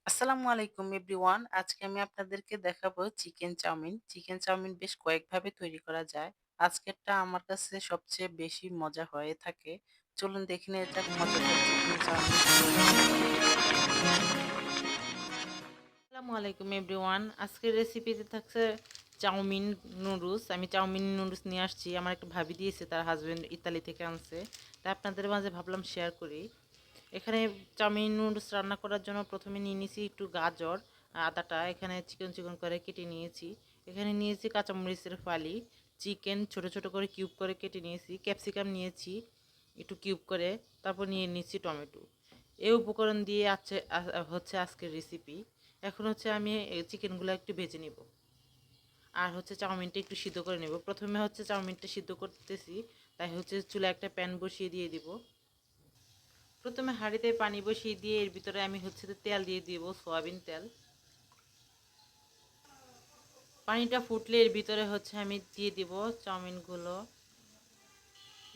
আসসালামু আলাইকুম এভরিওয়ান। আজকে আমি আপনাদেরকে দেখাবো চিকেন চাউমিন। চিকেন চাউমিন বেশ কয়েকভাবে তৈরি করা যায়। আজকেরটা আমার কাছে সবচেয়ে বেশি মজা হয়ে থাকে। চলুন দেখে নেওয়া যাক মজাদার চিকেন চাউমিন কিভাবে তৈরি করি। আসসালামু আলাইকুম এভরিওয়ান। আজকের রেসিপিতে থাকছে চাউমিন নুডলস। আমি চাউমিন নুডলস নিয়ে আসছি। আমার একটা ভাবি দিয়েছে, তার হাজবেন্ড ইতালি থেকে আনছে। তাই আপনাদের মাঝে ভাবলাম শেয়ার করি। এখানে চাউমিন নুডলস রান্না করার জন্য প্রথমে নিয়ে নিয়েছি একটু গাজর, আদাটা এখানে চিকন চিকন করে কেটে নিয়েছি। এখানে নিয়েছি কাঁচামরিচের ফালি, চিকেন ছোট ছোট করে কিউব করে কেটে নিয়েছি, ক্যাপসিকাম নিয়েছি একটু কিউব করে, তারপর নিয়ে নিয়েছি টমেটো। এই উপকরণ দিয়ে আছে হচ্ছে আজকের রেসিপি। এখন হচ্ছে আমি এই চিকেনগুলো একটু ভেজে নিব, আর হচ্ছে চাউমিনটা একটু সিদ্ধ করে নেব। প্রথমে হচ্ছে চাউমিনটা সিদ্ধ করতেছি, তাই হচ্ছে চুলা একটা প্যান বসিয়ে দিয়ে দিব। প্রথমে হাঁড়িতে পানি বসিয়ে দিয়ে এর ভিতরে আমি হচ্ছে তেল দিয়ে দিব, সয়াবিন তেল। পানিটা ফুটলে এর ভিতরে হচ্ছে আমি দিয়ে দিব চাউমিনগুলো।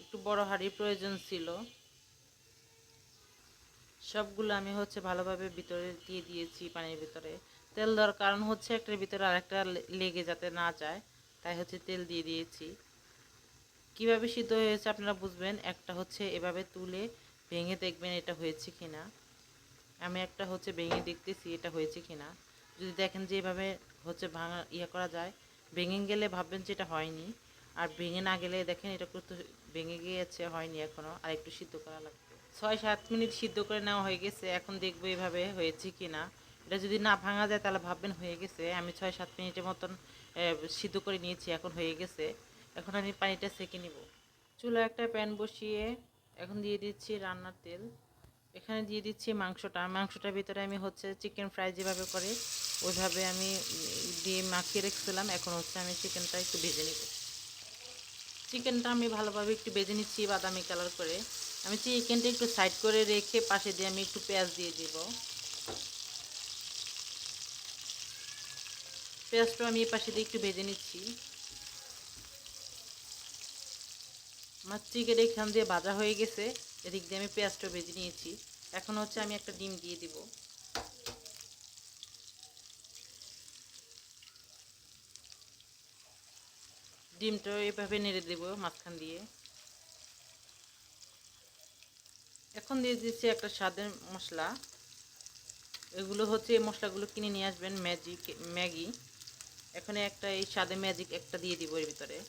একটু বড় হাঁড়ির প্রয়োজন ছিল। সবগুলো আমি হচ্ছে ভালোভাবে ভিতরে দিয়ে দিয়েছি পানির ভিতরে। তেল দেওয়ার কারণ হচ্ছে একটার ভিতরে আরেকটা লেগে যাতে না যায়, তাই হচ্ছে তেল দিয়ে দিয়েছি। কিভাবে সিদ্ধ হয়েছে আপনারা বুঝবেন, একটা হচ্ছে এভাবে তুলে ভেঙে দেখবেন এটা হয়েছে কিনা। আমি একটা হচ্ছে ভেঙে দেখতেছি এটা হয়েছে কিনা। যদি দেখেন যে এভাবে হচ্ছে ভাঙা করা যায়, ভেঙে গেলে ভাববেন যে এটা হয়নি। আর ভেঙে না গেলে দেখেন এটা করতে ভেঙে গিয়েছে, হয়নি এখনও, আর একটু সিদ্ধ করা লাগবে। 6-7 মিনিট সিদ্ধ করে নেওয়া হয়ে গেছে। এখন দেখবো এভাবে হয়েছে কি না। এটা যদি না ভাঙা যায় তাহলে ভাববেন হয়ে গেছে। আমি 6-7 মিনিটের মতন সিদ্ধ করে নিয়েছি, এখন হয়ে গেছে। এখন আমি পানিটা সেঁকে নিব। চুলায় একটা প্যান বসিয়ে এখন দিয়ে দিচ্ছি রান্নার তেল। এখানে দিয়ে দিচ্ছি মাংসটার ভিতরে আমি হচ্ছে চিকেন ফ্রাই যেভাবে করে ওইভাবে আমি দিয়ে মাখিয়ে রেখেছিলাম। এখন হচ্ছে আমি চিকেনটা একটু ভেজে নিব। চিকেনটা আমি ভালোভাবে একটু ভেজে নিচ্ছি বাদামি কালার করে। আমি চিকেনটা একটু সাইড করে রেখে পাশে দিয়ে আমি একটু পেঁয়াজ দিয়ে দিব। পেঁয়াজটা আমি এই পাশে দিয়ে একটু ভেজে নিচ্ছি। আমার চিকেন এখান দিয়ে ভাজা হয়ে গেছে। এদিক দিয়ে আমি পেঁয়াজটা ভেজে নিয়েছি। এখন হচ্ছে আমি একটা ডিম দিয়ে দিব। ডিমটা এভাবে নেড়ে দেব মাঝখান দিয়ে। এখন দিয়ে দিচ্ছি একটা স্বাদের মশলা। এগুলো হচ্ছে এই মশলাগুলো কিনে নিয়ে আসবেন, ম্যাগি। এখানে একটা এই স্বাদে ম্যাজিক একটা দিয়ে দিব এর ভিতরে।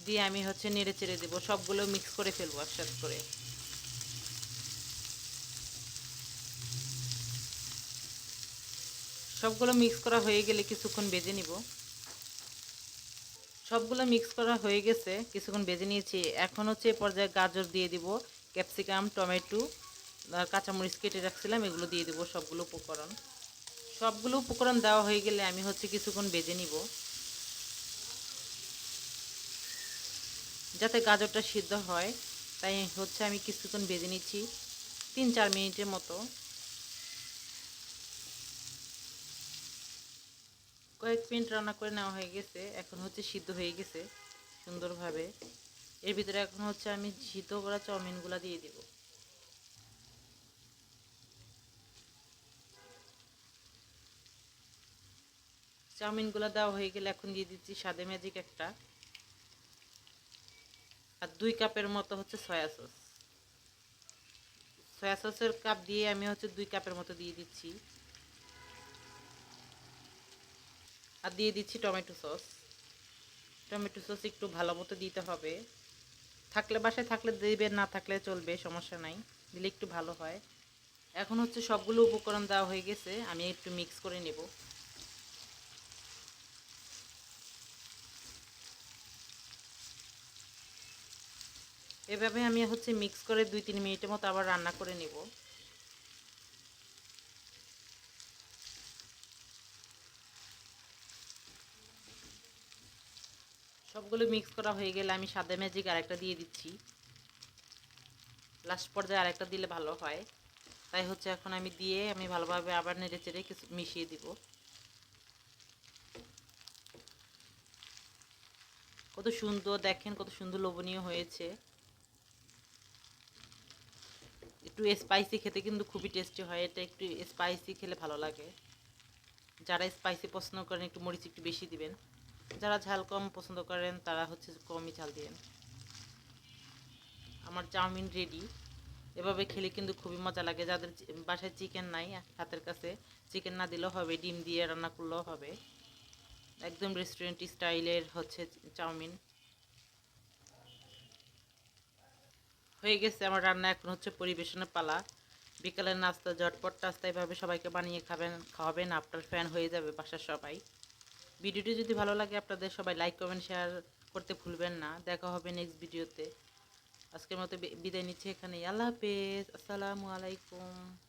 দিয়ে আমি হচ্ছে নেড়ে চেড়ে দেবো, সবগুলো মিক্স করে ফেলবো একসাথে করে। সবগুলো মিক্স করা হয়ে গেলে কিছুক্ষণ ভেজে নিব। সবগুলো মিক্স করা হয়ে গেছে, কিছুক্ষণ ভেজে নিয়েছি। এখন হচ্ছে এ পর্যায়ে গাজর দিয়ে দিব, ক্যাপসিকাম, টমেটো আর কাঁচামরিচ কেটে রাখছিলাম, এগুলো দিয়ে দিব সবগুলো উপকরণ। সবগুলো উপকরণ দেওয়া হয়ে গেলে আমি হচ্ছে কিছুক্ষণ ভেজে নিব, যাতে গাজরটা সিদ্ধ হয়। তাই হচ্ছে আমি কিছুক্ষণ ভেজে নিচ্ছি, 3-4 মিনিটের মতো। কয়েক মিনিট রান্না করে নেওয়া হয়ে গেছে। এখন হচ্ছে সিদ্ধ হয়ে গেছে সুন্দরভাবে। এর ভিতরে এখন হচ্ছে আমি সিদ্ধ করা চাউমিনগুলো দিয়ে দিব। চাউমিনগুলো দেওয়া হয়ে গেলে এখন দিয়ে দিচ্ছি স্বাদে ম্যাজিক একটা, আর 2 কাপের মতো হচ্ছে সয়া সস। সয়া সসের কাপ দিয়ে আমি হচ্ছে 2 কাপের মতো দিয়ে দিচ্ছি। আর দিয়ে দিচ্ছি টমেটো সস। টমেটো সস একটু ভালো মতো দিতে হবে। থাকলে বাসায় থাকলে দেবেন, না থাকলে চলবে, সমস্যা নাই, দিলে একটু ভালো হয়। এখন হচ্ছে সবগুলো উপকরণ দেওয়া হয়ে গেছে, আমি একটু মিক্স করে নেব। এভাবে আমি হচ্ছে মিক্স করে 2-3 মিনিটের মতো আবার রান্না করে নেব। সবগুলো মিক্স করা হয়ে গেলে আমি সাদা ম্যাজিক আরেকটা দিয়ে দিচ্ছি। লাস্ট পর্যায়ে আরেকটা দিলে ভালো হয়। তাই হচ্ছে এখন আমি দিয়ে আমি ভালোভাবে আবার নেড়ে চেড়ে কিছু মিশিয়ে দিব। কত সুন্দর দেখেন, কত সুন্দর লোভনীয় হয়েছে। একটু স্পাইসি খেতে কিন্তু খুবই টেস্টি হয়, এটা একটু স্পাইসি খেলে ভালো লাগে। যারা স্পাইসি পছন্দ করেন একটু মরিচ একটু বেশি দিবেন, যারা ঝাল কম পছন্দ করেন তারা হচ্ছে কমই ঝাল দিবেন। আমার চাউমিন রেডি। এভাবে খেলে কিন্তু খুবই মজা লাগে। যাদের বাসায় চিকেন নাই হাতের কাছে, চিকেন না দিলেও হবে, ডিম দিয়ে রান্না করলেও হবে। একদম রেস্টুরেন্ট স্টাইলের হচ্ছে চাউমিন হয়ে গেছে আমার রান্না। এখন হচ্ছে পরিবেশনের পালা। বিকালের নাস্তা, ঝটপট নাস্তা এভাবে সবাইকে বানিয়ে খাওয়াবেন, আপনার ফ্যান হয়ে যাবে বাসার সবাই। ভিডিওটি যদি ভালো লাগে আপনাদের সবাই লাইক কমেন্ট শেয়ার করতে ভুলবেন না। দেখা হবে নেক্সট ভিডিওতে। আজকের মতো বিদায় নিচ্ছি এখানেই। আল্লাহ হাফেজ, আসসালামু আলাইকুম।